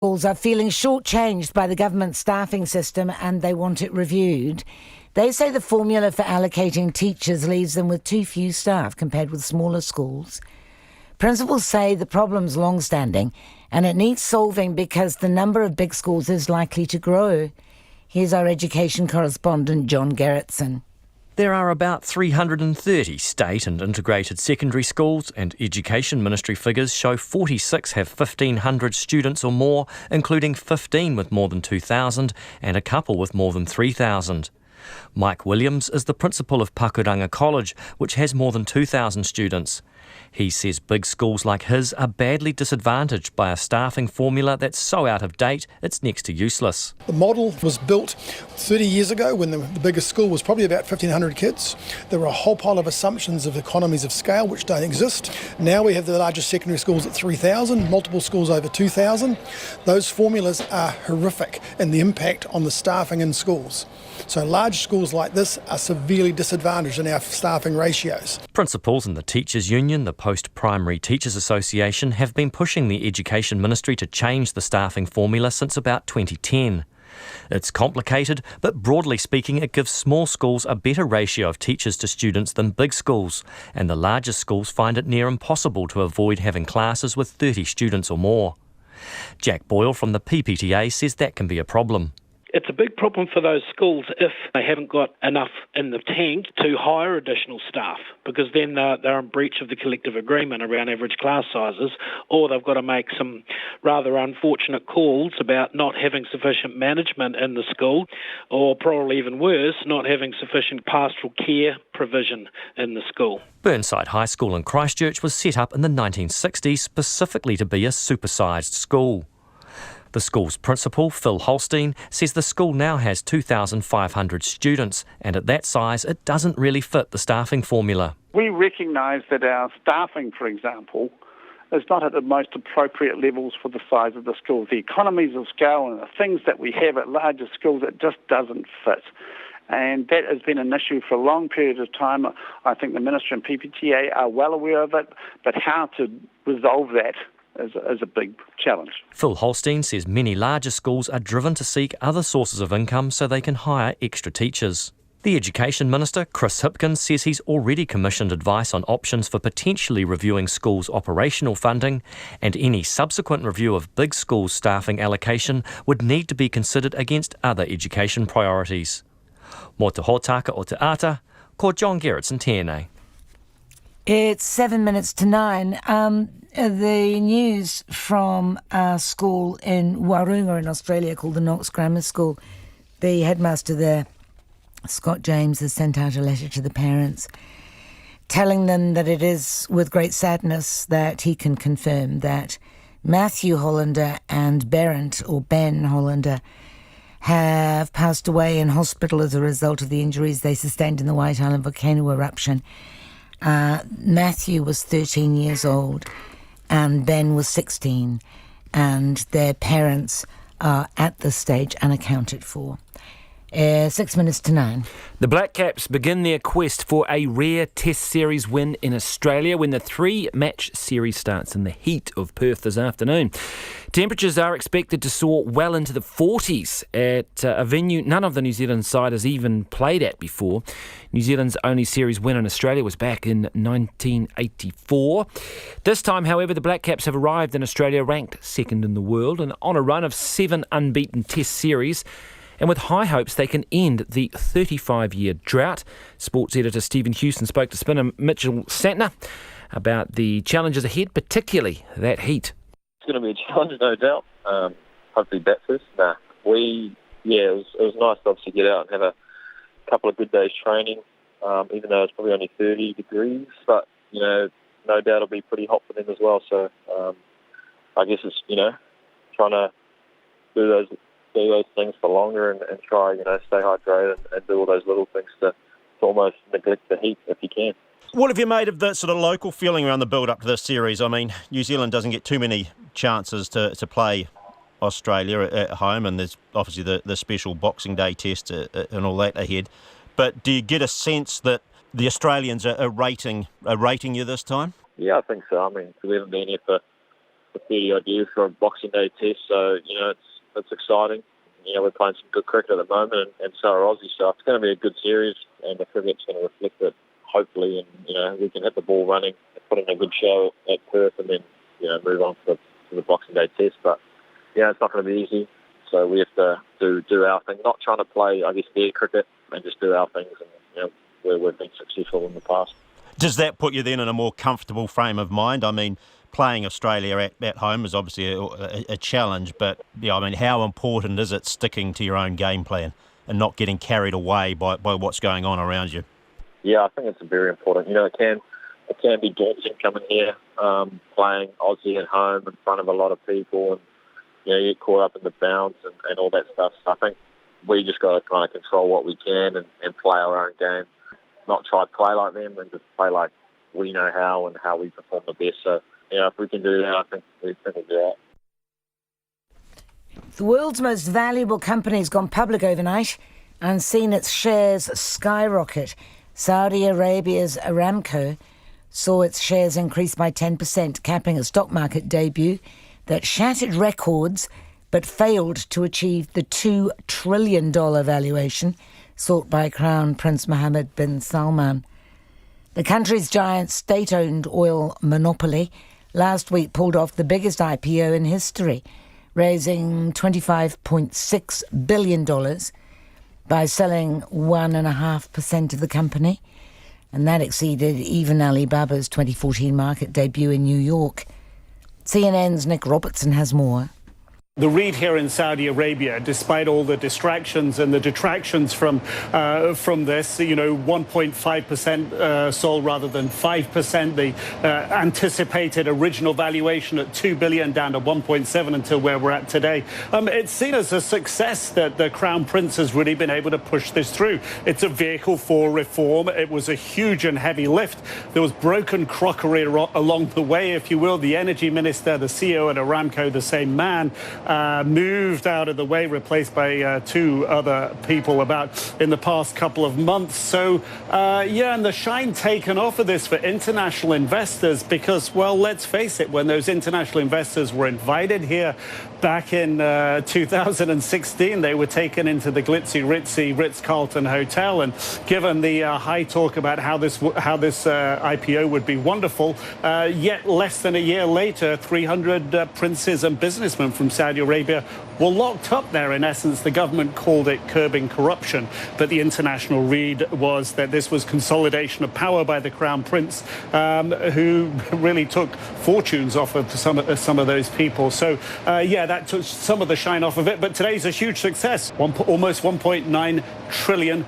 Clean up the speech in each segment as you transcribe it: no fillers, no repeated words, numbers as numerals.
Schools are feeling shortchanged by the government staffing system and they want it reviewed. They say the formula for allocating teachers leaves them with too few staff compared with smaller schools. Principals say the problem's long-standing and it needs solving because the number of big schools is likely to grow. Here's our education correspondent, John Gerritsen. There are about 330 state and integrated secondary schools, and Education Ministry figures show 46 have 1,500 students or more, including 15 with more than 2,000 and a couple with more than 3,000. Mike Williams is the principal of Pakuranga College, which has more than 2,000 students. He says big schools like his are badly disadvantaged by a staffing formula that's so out of date it's next to useless. The model was built 30 years ago when the biggest school was probably about 1,500 kids. There were a whole pile of assumptions of economies of scale which don't exist. Now we have the largest secondary schools at 3,000, multiple schools over 2,000. Those formulas are horrific in the impact on the staffing in schools. So large schools like this are severely disadvantaged in our staffing ratios. Principals in the Teachers Union, the Post-Primary Teachers Association, have been pushing the Education Ministry to change the staffing formula since about 2010. It's complicated, but broadly speaking it gives small schools a better ratio of teachers to students than big schools, and the largest schools find it near impossible to avoid having classes with 30 students or more. Jack Boyle from the PPTA says that can be a problem. It's a big problem for those schools if they haven't got enough in the tank to hire additional staff, because then they're in breach of the collective agreement around average class sizes, or they've got to make some rather unfortunate calls about not having sufficient management in the school, or probably even worse, not having sufficient pastoral care provision in the school. Burnside High School in Christchurch was set up in the 1960s specifically to be a supersized school. The school's principal, Phil Holstein, says the school now has 2,500 students, and at that size it doesn't really fit the staffing formula. We recognise that our staffing, for example, is not at the most appropriate levels for the size of the school. The economies of scale and the things that we have at larger schools, it just doesn't fit. And that has been an issue for a long period of time. I think the Ministry and PPTA are well aware of it, but how to resolve that is a big challenge. Phil Holstein says many larger schools are driven to seek other sources of income so they can hire extra teachers. The Education Minister, Chris Hipkins, says he's already commissioned advice on options for potentially reviewing schools' operational funding, and any subsequent review of big schools' staffing allocation would need to be considered against other education priorities. Mō te hōtaka o te ata, ko John Gerritsen tēnei. It's 7 minutes to 9. The news from a school in Warunga in Australia called the Knox Grammar School, the headmaster there, Scott James, has sent out a letter to the parents telling them that it is with great sadness that he can confirm that Matthew Hollander and Ben Hollander have passed away in hospital as a result of the injuries they sustained in the White Island volcano eruption. Matthew was 13 years old and Ben was 16, and their parents are at this stage unaccounted for. 6 minutes to 9. The Black Caps begin their quest for a rare Test Series win in Australia when the 3-match series starts in the heat of Perth this afternoon. Temperatures are expected to soar well into the 40s at a venue none of the New Zealand side has even played at before. New Zealand's only series win in Australia was back in 1984. This time, however, the Black Caps have arrived in Australia ranked second in the world and on a run of 7 unbeaten Test series, and with high hopes they can end the 35-year drought. Sports editor Stephen Houston spoke to spinner Mitchell Santner about the challenges ahead, particularly that heat. It's going to be a challenge, no doubt. Hopefully bat first. It was nice to obviously get out and have a couple of good days training, even though it's probably only 30 degrees. But, no doubt it'll be pretty hot for them as well. So I guess it's, trying to do those things for longer and try, stay hydrated and do all those little things to almost neglect the heat if you can. What have you made of the sort of local feeling around the build-up to this series? I mean, New Zealand doesn't get too many chances to play Australia at home, and there's obviously the special Boxing Day test and all that ahead. But do you get a sense that the Australians are rating you this time? Yeah, I think so. I mean, we haven't been here for the 30 odd years for a Boxing Day test. So, it's exciting. We're playing some good cricket at the moment, and so are Aussie, so it's going to be a good series, and the cricket's going to reflect it, hopefully, and, we can hit the ball running and put in a good show at Perth and then, move on to the Boxing Day test. But, it's not going to be easy, so we have to do our thing, not trying to play, I guess, their cricket, and just do our things, and, we've been successful in the past. Does that put you then in a more comfortable frame of mind? I mean, playing Australia at home is obviously a challenge, but how important is it sticking to your own game plan and not getting carried away by what's going on around you? Yeah, I think it's very important. It can be daunting coming here, playing Aussie at home in front of a lot of people, and you get caught up in the bounce and all that stuff. So I think we just got to kind of control what we can and play our own game, not try to play like them and just play like we know how and how we perform the best. So, if we can do that, I think we'll do that. The world's most valuable company has gone public overnight and seen its shares skyrocket. Saudi Arabia's Aramco saw its shares increase by 10%, capping a stock market debut that shattered records but failed to achieve the $2 trillion valuation sought by Crown Prince Mohammed bin Salman. The country's giant state-owned oil monopoly last week pulled off the biggest IPO in history, raising $25.6 billion by selling 1.5% of the company, and that exceeded even Alibaba's 2014 market debut in New York. CNN's Nick Robertson has more. The read here in Saudi Arabia, despite all the distractions and the detractions from this, 1.5% sold rather than 5%. The anticipated original valuation at $2 billion down to 1.7 until where we're at today. It's seen as a success that the Crown Prince has really been able to push this through. It's a vehicle for reform. It was a huge and heavy lift. There was broken crockery along the way, if you will. The energy minister, the CEO at Aramco, the same man, moved out of the way, replaced by two other people in the past couple of months. So, and the shine taken off of this for international investors because, well, let's face it, when those international investors were invited here back in 2016, they were taken into the glitzy, ritzy Ritz-Carlton Hotel, and given the high talk about how this IPO would be wonderful, yet less than a year later, 300 princes and businessmen from Saudi Arabia were locked up there. In essence, the government called it curbing corruption, but the international read was that this was consolidation of power by the Crown Prince, who really took fortunes off of some of those people. So, that took some of the shine off of it. But today's a huge success, almost $1.9 trillion.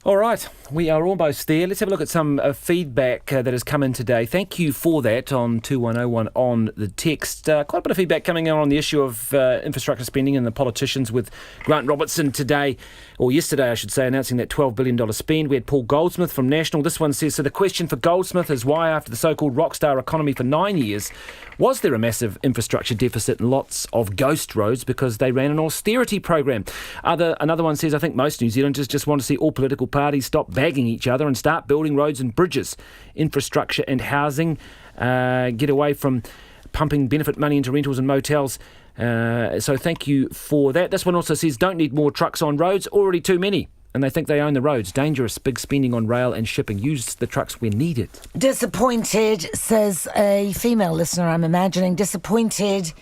All right, we are almost there. Let's have a look at some feedback that has come in today. Thank you for that on 2101 on the text. Quite a bit of feedback coming in on the issue of infrastructure spending and the politicians, with Grant Robertson today, or yesterday I should say, announcing that $12 billion spend. We had Paul Goldsmith from National. This one says, so the question for Goldsmith is why, after the so-called rockstar economy for 9 years, was there a massive infrastructure deficit and lots of ghost roads because they ran an austerity program? Another one says, I think most New Zealanders just want to see all political parties stop bagging each other and start building roads and bridges, infrastructure and housing, get away from pumping benefit money into rentals and motels. So thank you for that. This one also says, don't need more trucks on roads, already too many. And they think they own the roads. Dangerous, big spending on rail and shipping. Use the trucks when needed. Disappointed, says a female listener, I'm imagining. Disappointed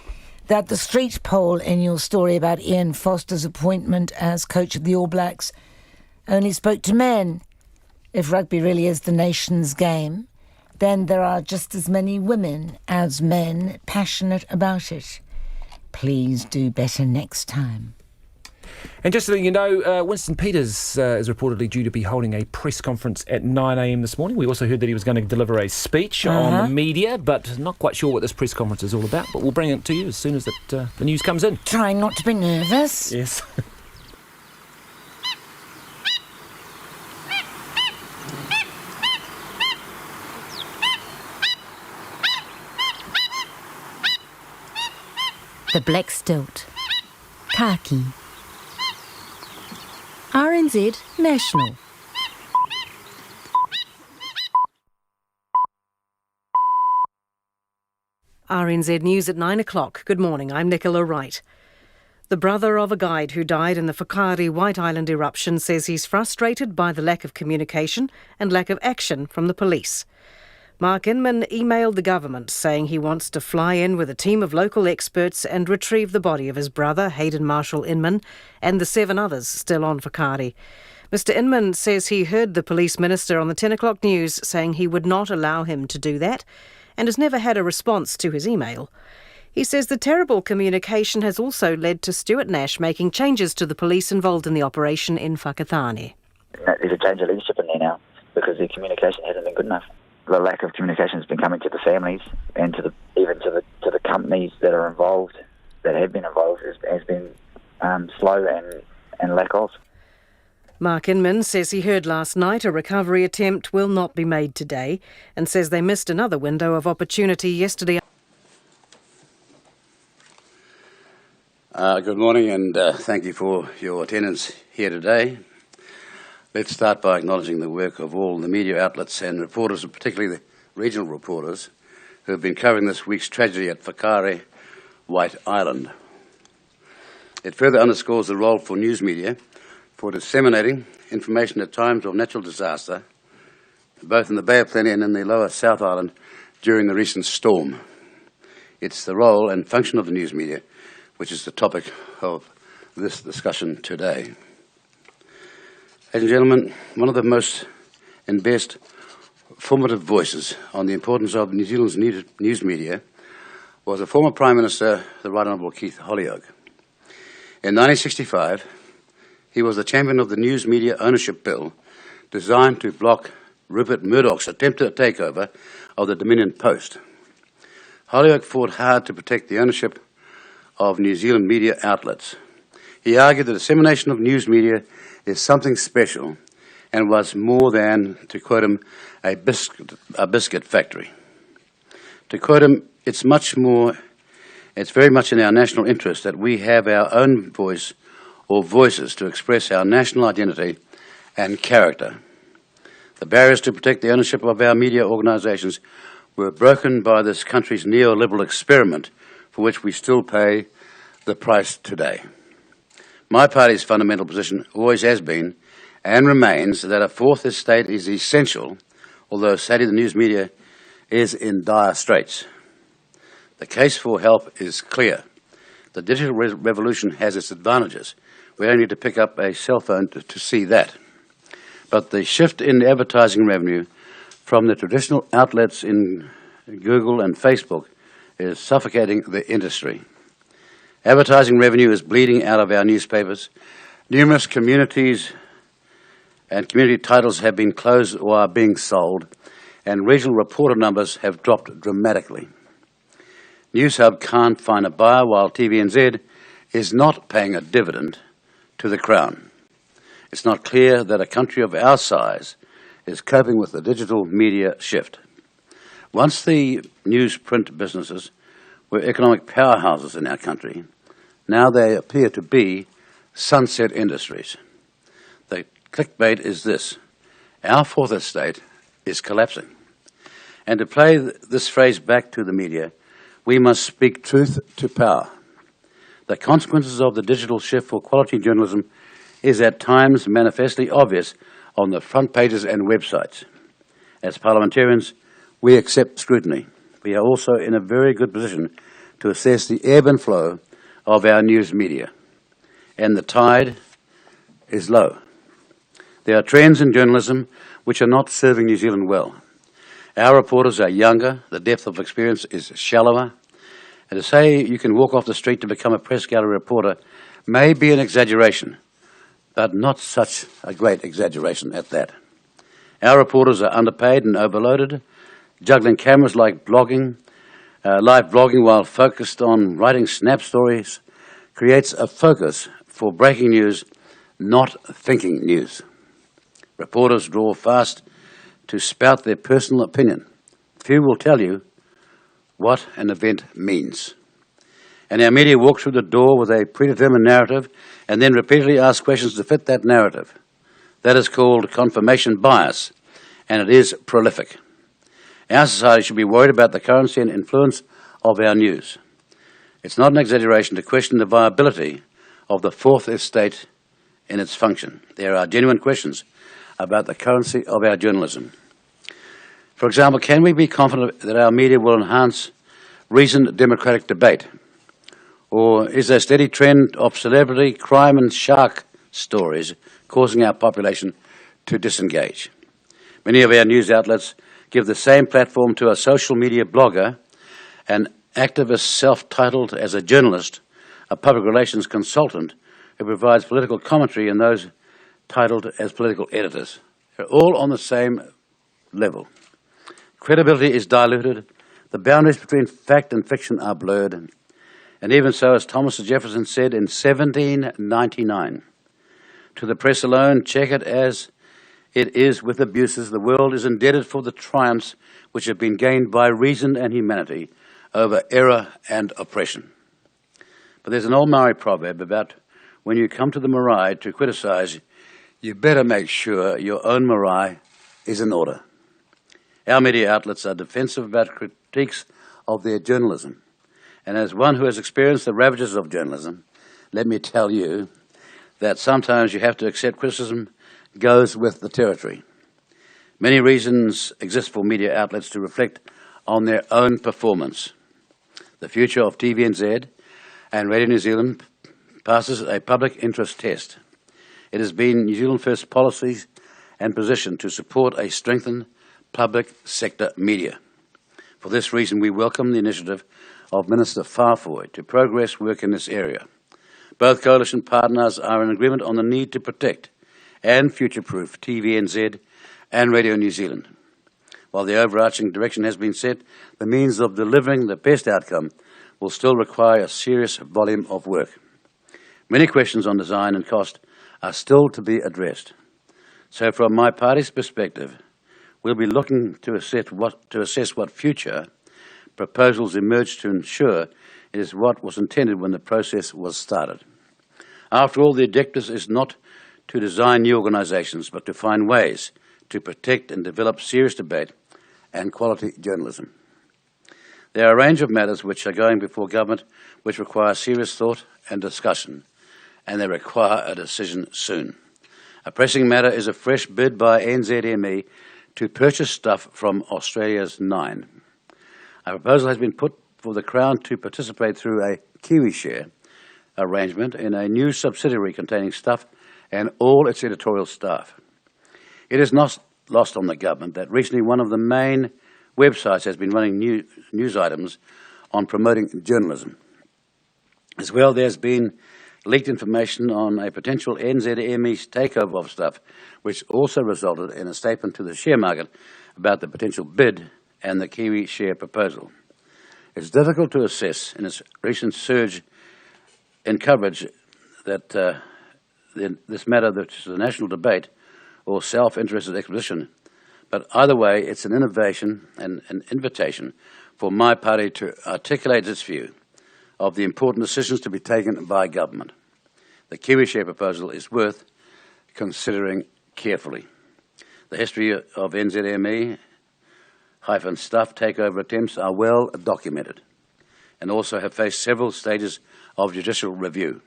that the street poll in your story about Ian Foster's appointment as coach of the All Blacks only spoke to men. If rugby really is the nation's game, then there are just as many women as men passionate about it. Please do better next time. And just so you know, Winston Peters is reportedly due to be holding a press conference at 9 a.m. this morning. We also heard that he was going to deliver a speech on the media, but not quite sure what this press conference is all about. But we'll bring it to you as soon as the news comes in. Trying not to be nervous. Yes. The Black Stilt. Khaki. RNZ National. RNZ News at 9 o'clock. Good morning, I'm Nicola Wright. The brother of a guide who died in the Whakaari White Island eruption says he's frustrated by the lack of communication and lack of action from the police. Mark Inman emailed the government saying he wants to fly in with a team of local experts and retrieve the body of his brother, Hayden Marshall Inman, and the 7 others still on Whakaari. Mr Inman says he heard the police minister on the 10 o'clock news saying he would not allow him to do that and has never had a response to his email. He says the terrible communication has also led to Stuart Nash making changes to the police involved in the operation in Whakatane. There's a change of leadership in there now because the communication hasn't been good enough. The lack of communication has been coming to the families and even to the companies that are involved, that have been involved, has been slow and lack of. Mark Inman says he heard last night a recovery attempt will not be made today and says they missed another window of opportunity yesterday. Good morning and thank you for your attendance here today. Let's start by acknowledging the work of all the media outlets and reporters, and particularly the regional reporters, who have been covering this week's tragedy at Whakaari White Island. It further underscores the role for news media for disseminating information at times of natural disaster, both in the Bay of Plenty and in the lower South Island during the recent storm. It's the role and function of the news media which is the topic of this discussion today. Ladies and gentlemen, one of the most and best formative voices on the importance of New Zealand's news media was the former Prime Minister, the Right Honourable Keith Holyoake. In 1965, he was the champion of the News Media Ownership Bill designed to block Rupert Murdoch's attempted takeover of the Dominion Post. Holyoake fought hard to protect the ownership of New Zealand media outlets. He argued the dissemination of news media is something special and was more than, to quote him, a biscuit factory. To quote him, it's very much in our national interest that we have our own voice or voices to express our national identity and character. The barriers to protect the ownership of our media organisations were broken by this country's neoliberal experiment for which we still pay the price today. My party's fundamental position always has been and remains that a fourth estate is essential, although sadly the news media is in dire straits. The case for help is clear. The digital revolution has its advantages. We don't need to pick up a cell phone to see that. But the shift in advertising revenue from the traditional outlets in Google and Facebook is suffocating the industry. Advertising revenue is bleeding out of our newspapers. Numerous communities and community titles have been closed or are being sold, and regional reporter numbers have dropped dramatically. NewsHub can't find a buyer, while TVNZ is not paying a dividend to the Crown. It's not clear that a country of our size is coping with the digital media shift. Once the newsprint businesses were economic powerhouses in our country, now they appear to be sunset industries. The clickbait is this: our fourth estate is collapsing. And to play this phrase back to the media, we must speak truth to power. The consequences of the digital shift for quality journalism is at times manifestly obvious on the front pages and websites. As parliamentarians, we accept scrutiny. We are also in a very good position to assess the ebb and flow of our news media, and the tide is low. There are trends in journalism which are not serving New Zealand well. Our reporters are younger, the depth of experience is shallower, and to say you can walk off the street to become a press gallery reporter may be an exaggeration, but not such a great exaggeration at that. Our reporters are underpaid and overloaded, juggling cameras like blogging, live blogging while focused on writing snap stories creates a focus for breaking news, not thinking news. Reporters draw fast to spout their personal opinion. Few will tell you what an event means. And our media walk through the door with a predetermined narrative and then repeatedly ask questions to fit that narrative. That is called confirmation bias, and it is prolific. Our society should be worried about the currency and influence of our news. It's not an exaggeration to question the viability of the fourth estate in its function. There are genuine questions about the currency of our journalism. For example, can we be confident that our media will enhance reasoned democratic debate? Or is there a steady trend of celebrity, crime and shark stories causing our population to disengage? Many of our news outlets give the same platform to a social media blogger, an activist self-titled as a journalist, a public relations consultant who provides political commentary, and those titled as political editors. They're all on the same level. Credibility is diluted, the boundaries between fact and fiction are blurred, and even so, as Thomas Jefferson said in 1799, to the press alone, check it as it is with abuses. The world is indebted for the triumphs which have been gained by reason and humanity over error and oppression. But there's an old Maori proverb about when you come to the marae to criticise, you better make sure your own marae is in order. Our media outlets are defensive about critiques of their journalism. And as one who has experienced the ravages of journalism, let me tell you that sometimes you have to accept criticism goes with the territory. Many reasons exist for media outlets to reflect on their own performance. The future of TVNZ and Radio New Zealand passes a public interest test. It has been New Zealand First policies and position to support a strengthened public sector media. For this reason, we welcome the initiative of Minister Whāwhoi to progress work in this area. Both coalition partners are in agreement on the need to protect and future-proof TVNZ and Radio New Zealand. While the overarching direction has been set, the means of delivering the best outcome will still require a serious volume of work. Many questions on design and cost are still to be addressed. So from my party's perspective, we'll be looking to assess what future proposals emerge to ensure it is what was intended when the process was started. After all, the objective is not to design new organisations, but to find ways to protect and develop serious debate and quality journalism. There are a range of matters which are going before government which require serious thought and discussion, and they require a decision soon. A pressing matter is a fresh bid by NZME to purchase stuff from Australia's 9. A proposal has been put for the Crown to participate through a Kiwi share arrangement in a new subsidiary containing Stuff and all its editorial staff. It is not lost on the government that recently one of the main websites has been running news items on promoting journalism. As well, there's been leaked information on a potential NZME takeover of Stuff, which also resulted in a statement to the share market about the potential bid and the Kiwi share proposal. It's difficult to assess in its recent surge in coverage that this matter, which is a national debate or self-interested exposition, but either way, it's an innovation and an invitation for my party to articulate its view of the important decisions to be taken by government. The Kiwi share proposal is worth considering carefully. The history of NZME-Stuff takeover attempts are well documented and also have faced several stages of judicial review.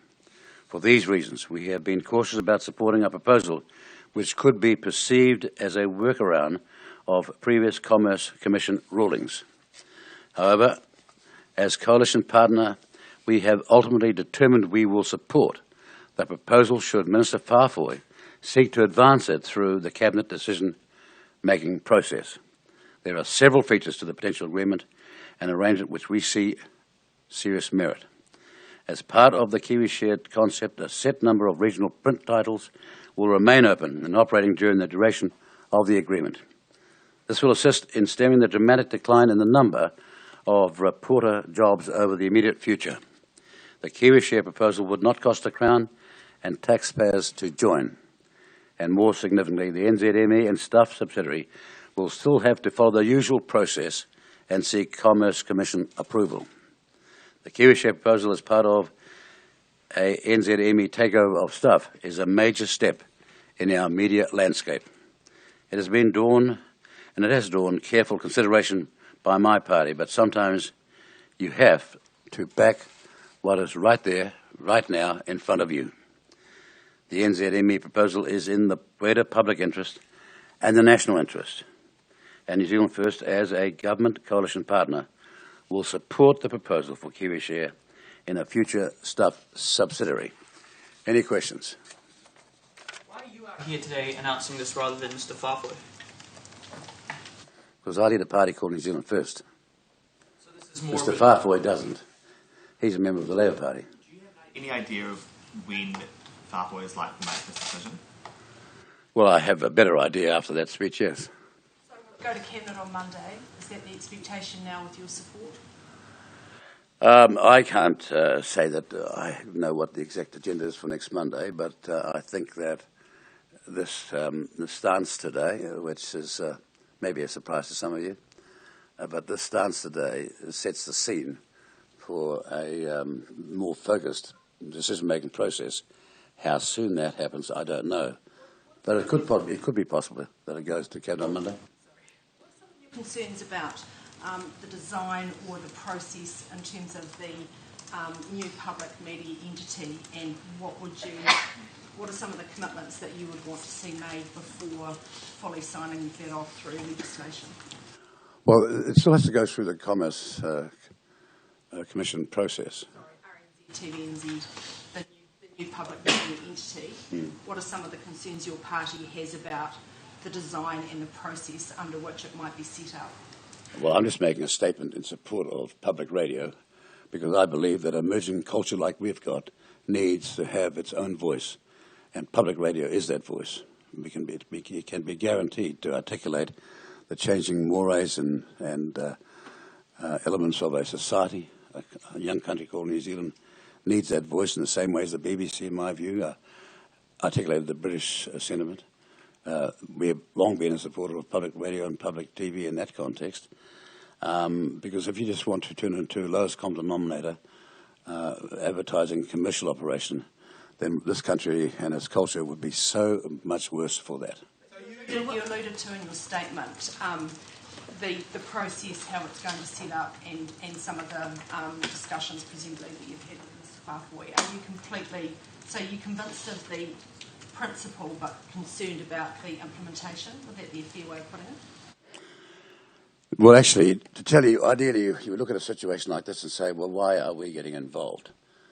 For these reasons, we have been cautious about supporting a proposal which could be perceived as a workaround of previous Commerce Commission rulings. However, as coalition partner, we have ultimately determined we will support the proposal should Minister Whāwhoi seek to advance it through the Cabinet decision-making process. There are several features to the potential agreement and arrangement which we see serious merit. As part of the Kiwi shared concept, a set number of regional print titles will remain open and operating during the duration of the agreement. This will assist in stemming the dramatic decline in the number of reporter jobs over the immediate future. The Kiwi share proposal would not cost the Crown and taxpayers to join. And more significantly, the NZME and Stuff subsidiary will still have to follow the usual process and seek Commerce Commission approval. The Kiwi share proposal as part of a NZME takeover of Stuff is a major step in our media landscape. It has drawn careful consideration by my party, but sometimes You have to back what is right there, right now, in front of you. The NZME proposal is in the greater public interest and the national interest. And New Zealand First, as a government coalition partner, will support the proposal for KiwiShare in a future subsidiary. Any questions? Why are you out here today announcing this rather than Mr. Farfoy? Because I lead a party called New Zealand First. So this is more Mr. Farfoy doesn't. He's a member of the Labour Party. Do you have any idea of when Farfoy is likely to make this decision? Well, I have a better idea after that speech, yes. So we'll go to Cabinet on Monday. Is that the expectation now with your support? I can't say that I know what the exact agenda is for next Monday, but I think that this stance today, which is maybe a surprise to some of you, but this stance today sets the scene for a more focused decision-making process. How soon that happens, I don't know. But it could be possible that it goes to Cabinet on Monday. What are some of your concerns about the design or the process in terms of the new public media entity, and what are some of the commitments that you would want to see made before fully signing that off through legislation? Well, it still has to go through the Commerce Commission process. Sorry, RNZ, TVNZ, the new public media entity. What are some of the concerns your party has about the design and the process under which it might be set up? Well, I'm just making a statement in support of public radio because I believe that emerging culture like we've got needs to have its own voice, and public radio is that voice. It can be guaranteed to articulate the changing mores and elements of a society. A young country called New Zealand needs that voice in the same way as the BBC, in my view, articulated the British sentiment. We have long been a supporter of public radio and public TV in that context, because if you just want to turn it into lowest common denominator, advertising commercial operation, then this country and its culture would be so much worse for that. You alluded to in your statement the process, how it's going to set up, and some of the discussions presumably that you've had with Mr. Farfoy. Are you you convinced of the principle but concerned about the implementation? Would that be a fair way of putting it? Well, actually, to tell you, ideally, you would look at a situation like this and say, well, why are we getting involved?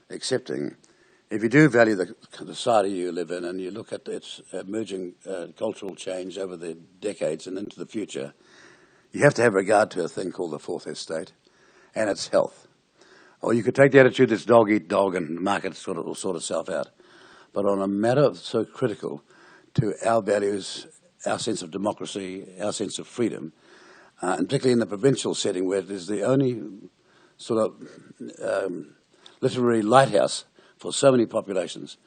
Accepting, if you do value the society you live in and you look at its emerging cultural change over the decades and into the future, you have to have regard to a thing called the fourth estate and its health. Or you could take the attitude that's dog eat dog and the market will sort itself out. But on a matter so critical to our values, our sense of democracy, our sense of freedom, and particularly in the provincial setting where it is the only sort of literary lighthouse for so many populations,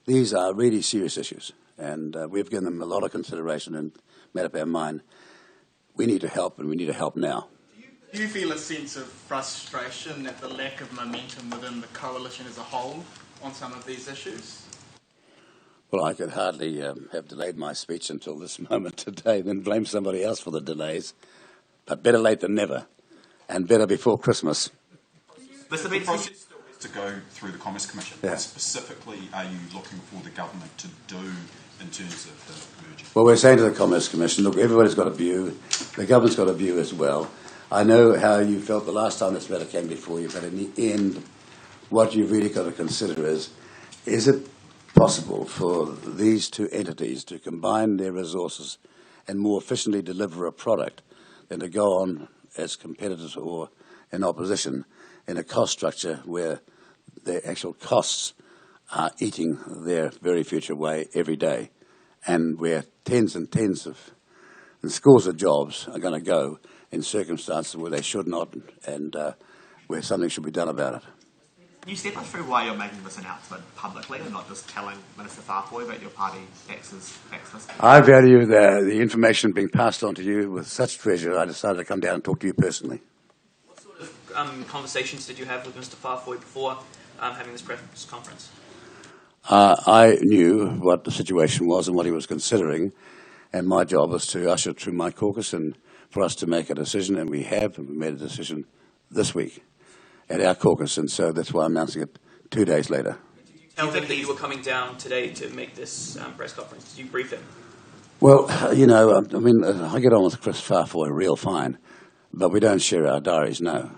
these are really serious issues. And we've given them a lot of consideration and made up our mind. We need to help, and we need to help now. Do you feel a sense of frustration at the lack of momentum within the coalition as a whole on some of these issues? Well, I could hardly have delayed my speech until this moment today, then blame somebody else for the delays. But better late than never, and better before Christmas. The process still has to go through the Commerce Commission. Yeah. What specifically are you looking for the government to do in terms of the merger? Well, we're saying to the Commerce Commission, look, everybody's got a view. The government's got a view as well. I know how you felt the last time this matter came before you, but in the end, what you've really got to consider is it possible for these two entities to combine their resources and more efficiently deliver a product than to go on as competitors or in opposition in a cost structure where the actual costs are eating their very future away every day, and where tens and tens of and scores of jobs are going to go in circumstances where they should not, and where something should be done about it. Can you step us through why you're making this announcement publicly and not just telling Minister Farfoy that your party backs this? I value the information being passed on to you with such treasure. I decided to come down and talk to you personally. What sort of conversations did you have with Mr. Farfoy before having this press conference? I knew what the situation was and what he was considering, and my job was to usher through my caucus and for us to make a decision, and we made a decision this week. at our caucus, and so that's why I'm announcing it 2 days later. Do you think that you were coming down today to make this press conference? Did you brief him? Well, you know, I mean, I get on with Chris Farfoy real fine, but we don't share our diaries, no.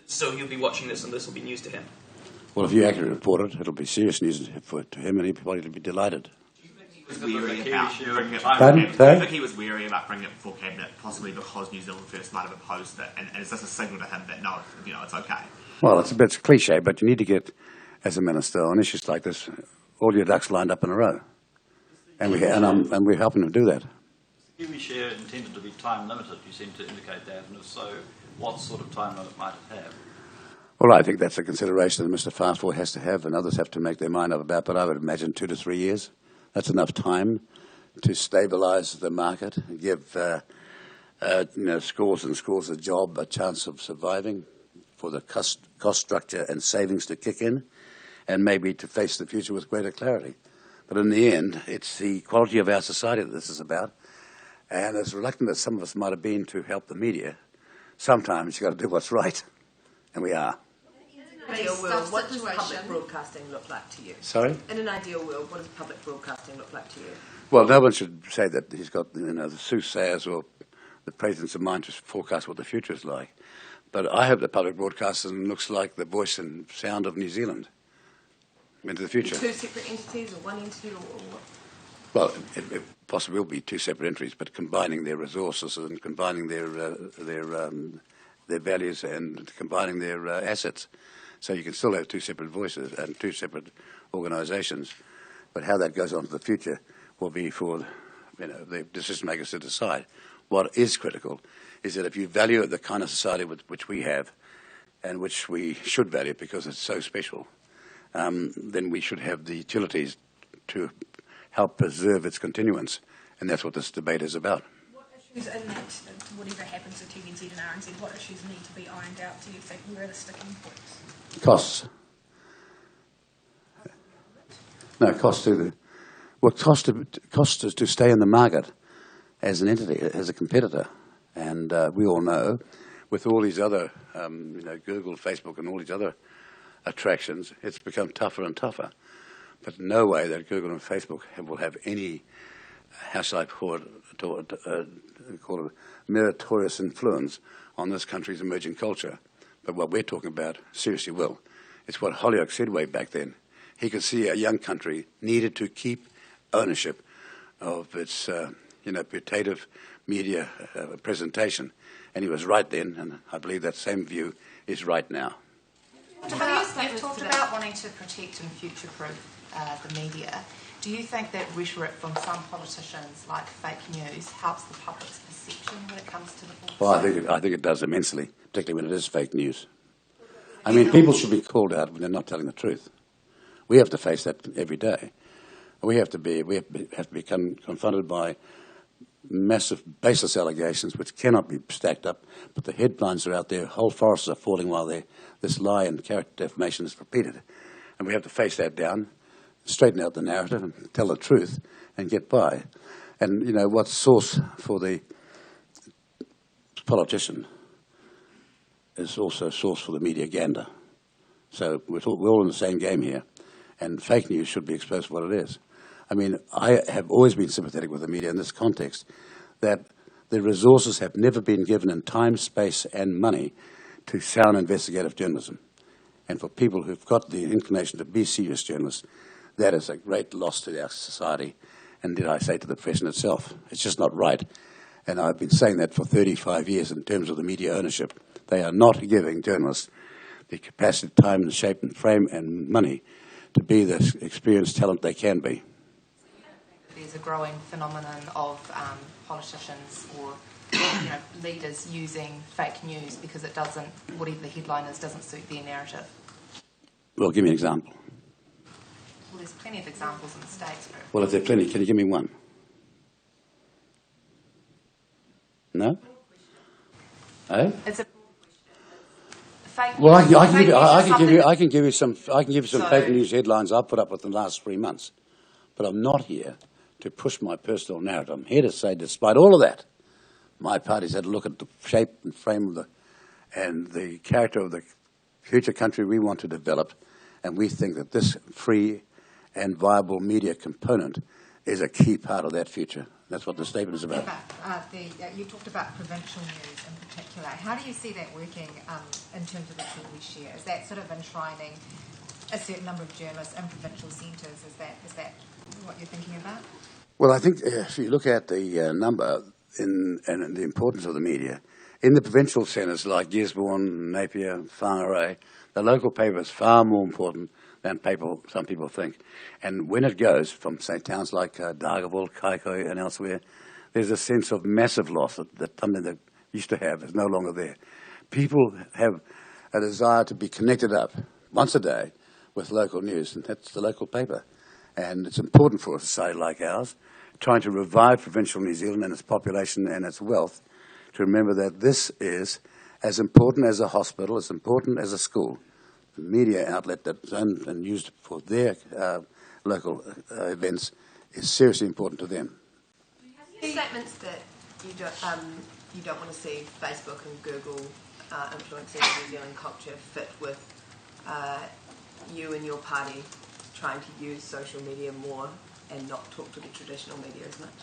So he'll be watching this and this will be news to him? Well, if you accurately report it, it'll be serious news to him, and everybody will be delighted. Wary about bringing it Pardon? I think he was wary about bringing it before cabinet, possibly because New Zealand First might have opposed it, and is this a signal to him that no, you know, it's okay? Well, it's a bit cliche, but you need to get, as a minister, on issues like this, all your ducks lined up in a row, and we're helping him do that. The Kiwi share intended to be time limited. You seem to indicate that, and if so, what sort of time limit might it have? Well, I think that's a consideration that Mr. Farfoy has to have, and others have to make their mind up about. But I would imagine 2 to 3 years. That's enough time to stabilise the market, give scores and scores of job a chance of surviving, for the cost structure and savings to kick in, and maybe to face the future with greater clarity. But in the end, it's the quality of our society that this is about. And as reluctant as some of us might have been to help the media, sometimes you've got to do what's right, and we are. In an ideal world, what does public broadcasting look like to you? Sorry? In an ideal world, what does public broadcasting look like to you? Well, no one should say that he's got, the soothsayers or the presidents of mind to forecast what the future is like. But I hope that public broadcasting looks like the voice and sound of New Zealand into the future. 2 separate entities or one entity or what? Well, it possibly will be 2 separate entities, but combining their resources and combining their values and combining their assets. So you can still have 2 separate voices and 2 separate organisations. But how that goes on to the future will be for the decision makers to decide. What is critical is that if you value the kind of society which we have, and which we should value because it's so special, then we should have the utilities to help preserve its continuance. And that's what this debate is about. What issues in that, whatever happens to TNZ and RNZ, what issues need to be ironed out, do you think? Where are the sticking points? Costs. No, costs to the... Well, cost is to stay in the market as an entity, as a competitor. And we all know, with all these other, Google, Facebook, and all these other attractions, it's become tougher and tougher. But no way that Google and Facebook will have any, how shall I call it, meritorious influence on this country's emerging culture. But what we're talking about seriously will. It's what Holyoake said way back then. He could see a young country needed to keep ownership of its, putative media presentation. And he was right then, and I believe that same view is right now. You've talked about wanting to protect and future-proof the media. Do you think that rhetoric from some politicians, like fake news, helps the public's perception when it comes to the board? Well, I think it does immensely, particularly when it is fake news. I mean, people should be called out when they're not telling the truth. We have to face that every day. We have to become confronted by massive baseless allegations which cannot be stacked up, but the headlines are out there, whole forests are falling while this lie and character defamation is repeated. And we have to face that down, straighten out the narrative and tell the truth and get by. And, what's source for the politician is also source for the media gander. So we're all in the same game here, and fake news should be exposed for what it is. I mean, I have always been sympathetic with the media in this context, that the resources have never been given in time, space, and money to sound investigative journalism. And for people who've got the inclination to be serious journalists, that is a great loss to our society, and did I say to the profession itself. It's just not right. And I've been saying that for 35 years in terms of the media ownership. They are not giving journalists the capacity, time, and shape, and frame, and money to be the experienced talent they can be. There's a growing phenomenon of politicians or leaders using fake news because it doesn't, whatever the headline is, doesn't suit their narrative. Well, give me an example. Well, there's plenty of examples in the States. Well, if there are plenty, can you give me one? No? Eh? It's a fake news. Well, I can give you some fake news headlines I've put up within the last 3 months. But I'm not here to push my personal narrative. I'm here to say, despite all of that, my party's had a look at the shape and frame of and the character of the future country we want to develop, and we think that this free and viable media component is a key part of that future. That's what the statement is about. You talked about provincial news in particular. How do you see that working in terms of the tool we share? Is that sort of enshrining a certain number of journalists in provincial centres? Is that what you're thinking about? Well, I think if you look at the number and the importance of the media, in the provincial centres like Gisborne, Napier, Whangarei, the local paper is far more important than some people think. And when it goes from, say, towns like Dargaville, Kaikoai and elsewhere, there's a sense of massive loss that something that used to have is no longer there. People have a desire to be connected up once a day with local news, and that's the local paper. And it's important for a society like ours, trying to revive provincial New Zealand and its population and its wealth, to remember that this is as important as a hospital, as important as a school. The media outlet that's owned and used for their local events is seriously important to them. Statements that you don't want to see Facebook and Google influencing New Zealand culture fit with you and your party trying to use social media more and not talk to the traditional media as much?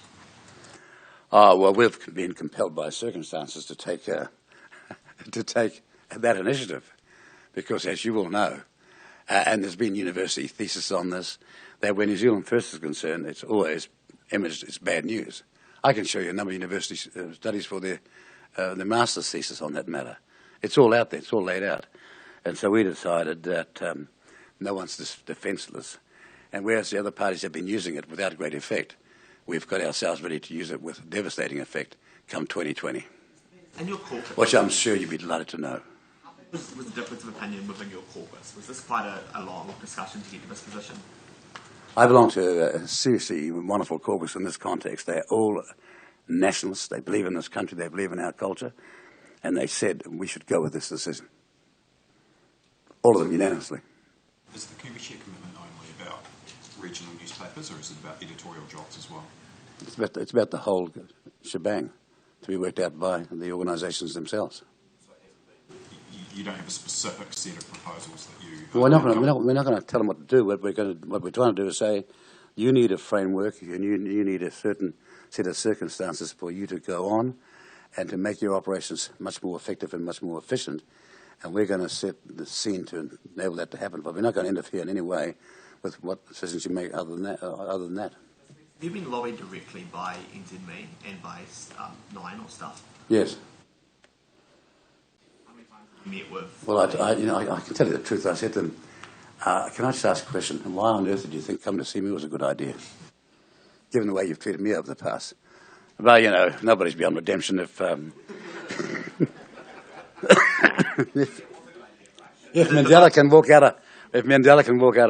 Well, we've been compelled by circumstances to take that initiative, because, as you all know, and there's been university thesis on this, that where New Zealand First is concerned, it's always imaged as bad news. I can show you a number of university studies for their master's thesis on that matter. It's all out there. It's all laid out. And so we decided that no one's defenceless. And whereas the other parties have been using it without great effect, we've got ourselves ready to use it with devastating effect come 2020. And your caucus, which I'm sure you'd be delighted to know. Was the difference of opinion within your caucus? Was this quite a long discussion to get to this position? I belong to a seriously wonderful caucus in this context. They're all nationalists. They believe in this country. They believe in our culture. And they said we should go with this decision. All of them unanimously. Is the Comicshare commitment only about regional newspapers, or is it about editorial jobs as well? It's about the whole shebang to be worked out by the organisations themselves. You don't have a specific set of proposals that you... Well, we're not going to tell them what to do. What we're trying to do is say, you need a framework, and you need a certain set of circumstances for you to go on and to make your operations much more effective and much more efficient. And we're going to set the scene to enable that to happen. But we're not going to interfere in any way with what decisions you make other than that. Have you been lobbied directly by NZME and by Nine or stuff? Yes. How many times have you met with... Well, I can tell you the truth. I said to them, can I just ask a question? And why on earth did you think coming to see me was a good idea, given the way you've treated me over the past? Well, nobody's beyond redemption if Mandela can walk out of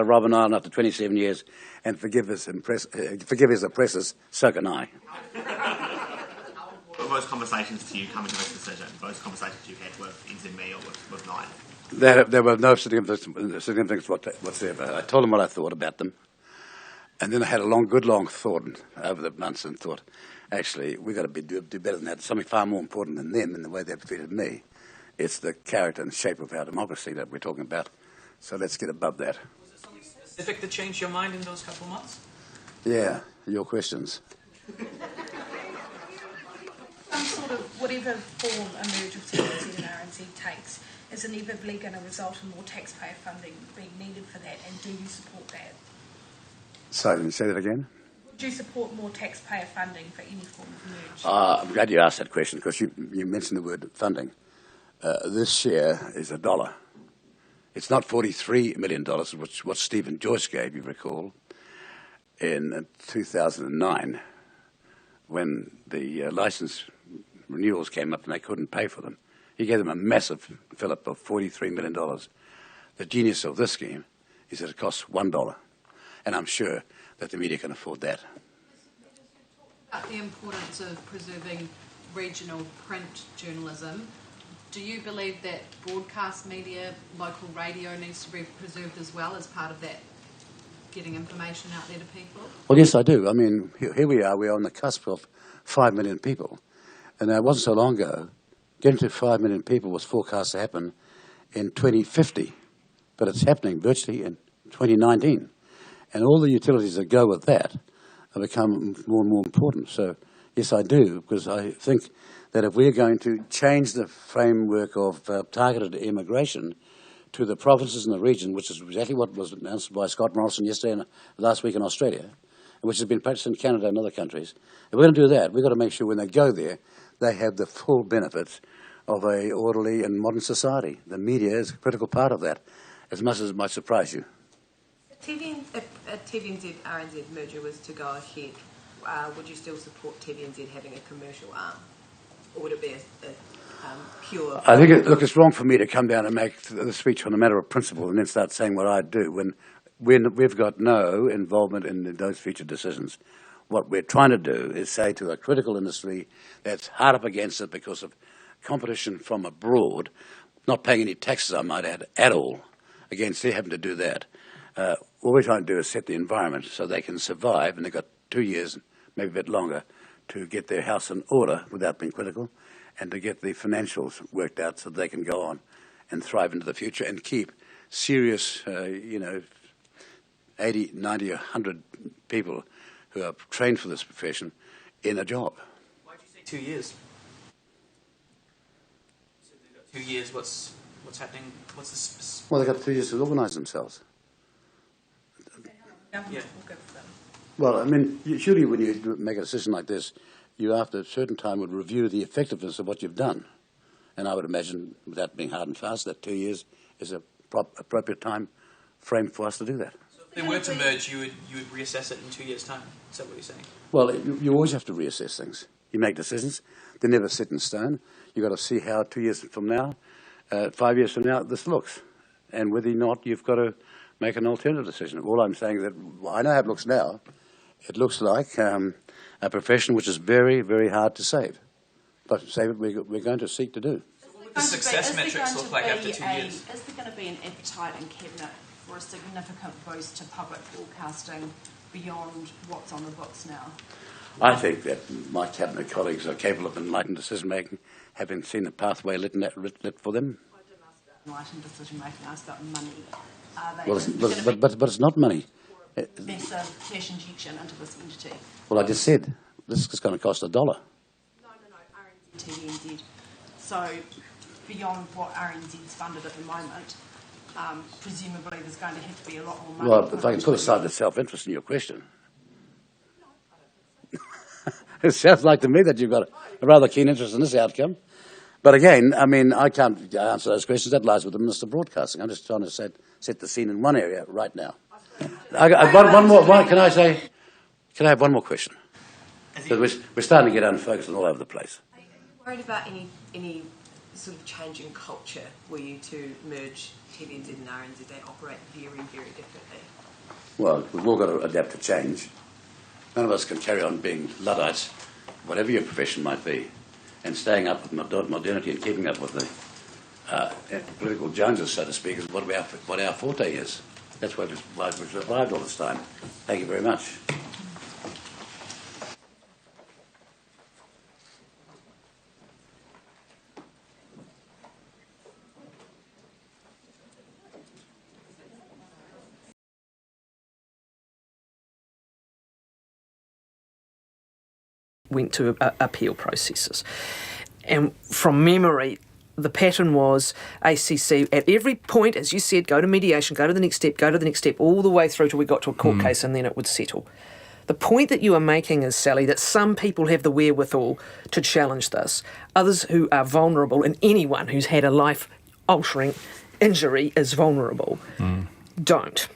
Robben Island after 27 years and forgive his oppressors, so can I. What were those conversations to you coming to this decision? Those conversations you had with NZME or with Nine? There were no significance whatsoever. I told them what I thought about them, and then I had a good long thought over the months and thought, actually, we've got to do better than that. It's something far more important than them in the way they've treated me. It's the character and shape of our democracy that we're talking about. So let's get above that. Was it something specific that changed your mind in those couple of months? Yeah, your questions. Some sort of whatever form a merger of TNZ and RNZ takes is inevitably going to result in more taxpayer funding being needed for that, and do you support that? Sorry, can you say that again? Would you support more taxpayer funding for any form of merge? I'm glad you asked that question, because you mentioned the word funding. This share is $1. It's not $43 million, which what Stephen Joyce gave, you recall, in 2009, when the license renewals came up and they couldn't pay for them. He gave them a massive fill-up of $43 million. The genius of this scheme is that it costs $1, and I'm sure that the media can afford that. About the importance of preserving regional print journalism, do you believe that broadcast media, local radio needs to be preserved as well as part of that, getting information out there to people? Well, yes, I do. I mean, here we are on the cusp of 5 million people. And it wasn't so long ago, getting to 5 million people was forecast to happen in 2050, but it's happening virtually in 2019. And all the utilities that go with that have become more and more important. So, yes, I do, because I think that if we're going to change the framework of targeted immigration to the provinces and the region, which is exactly what was announced by Scott Morrison yesterday and last week in Australia, and which has been practiced in Canada and other countries, if we're going to do that, we've got to make sure when they go there, they have the full benefits of a orderly and modern society. The media is a critical part of that, as much as it might surprise you. If a TVNZ RNZ merger was to go ahead, would you still support TVNZ having a commercial arm, or would it be a pure? I think it's wrong for me to come down and make the speech on a matter of principle and then start saying what I'd do when we've got no involvement in those future decisions. What we're trying to do is say to a critical industry that's hard up against it because of competition from abroad, not paying any taxes, I might add, at all, against their having to do that. What we're trying to do is set the environment so they can survive, and they've got 2 years, maybe a bit longer, to get their house in order without being critical, and to get the financials worked out so they can go on and thrive into the future and keep serious, 80, 90, 100 people who are trained for this profession in a job. Why did you say 2 years? So they've got 2 years. What's happening? What's this? Well, they've got 2 years to organise themselves. Yeah. Well, I mean, surely when you make a decision like this, you after a certain time would review the effectiveness of what you've done. And I would imagine, without being hard and fast, that 2 years is a appropriate time frame for us to do that. So if they were to merge, you would reassess it in 2 years' time. Is that what you're saying? Well, you always have to reassess things. You make decisions; they never set in stone. You've got to see how 2 years from now, 5 years from now, this looks, and whether or not you've got to make an alternative decision. All I'm saying is that I know how it looks now. It looks like a profession which is very, very hard to save. But to save it, we're going to seek to do. So what would the success metrics look like after 2 years? Is there going to be an appetite in Cabinet for a significant boost to public broadcasting beyond what's on the books now? I think that my Cabinet colleagues are capable of enlightened decision-making, having seen the pathway lit for them. I didn't ask about enlightened decision-making, I asked about money. But it's not money. Massive cash injection into this entity. Well, I just said, this is going to cost $1. No, RNZ, TVNZ. So, beyond what RNZ's funded at the moment, presumably there's going to have to be a lot more money. Well, if I can put aside the self-interest in your question. It sounds like to me that you've got a rather keen interest in this outcome. But again, I mean, I can't answer those questions. That lies with the Minister of Broadcasting. I'm just trying to set the scene in one area right now. One more. Can I have one more question? Because we're starting to get unfocused and all over the place. Are you worried about any sort of change in culture were you to merge TVNZ and RNZ? They operate very, very differently. Well, we've all got to adapt to change. None of us can carry on being Luddites, whatever your profession might be, and staying up with modernity and keeping up with the political Joneses, so to speak, is what our forte is. That's why we've survived all this time. Thank you very much. Went to appeal processes. And from memory, the pattern was ACC at every point, as you said, go to mediation, go to the next step, all the way through till we got to a court case, and then it would settle. The point that you are making is, Sally, that some people have the wherewithal to challenge this. Others who are vulnerable, and anyone who's had a life-altering injury is vulnerable, don't.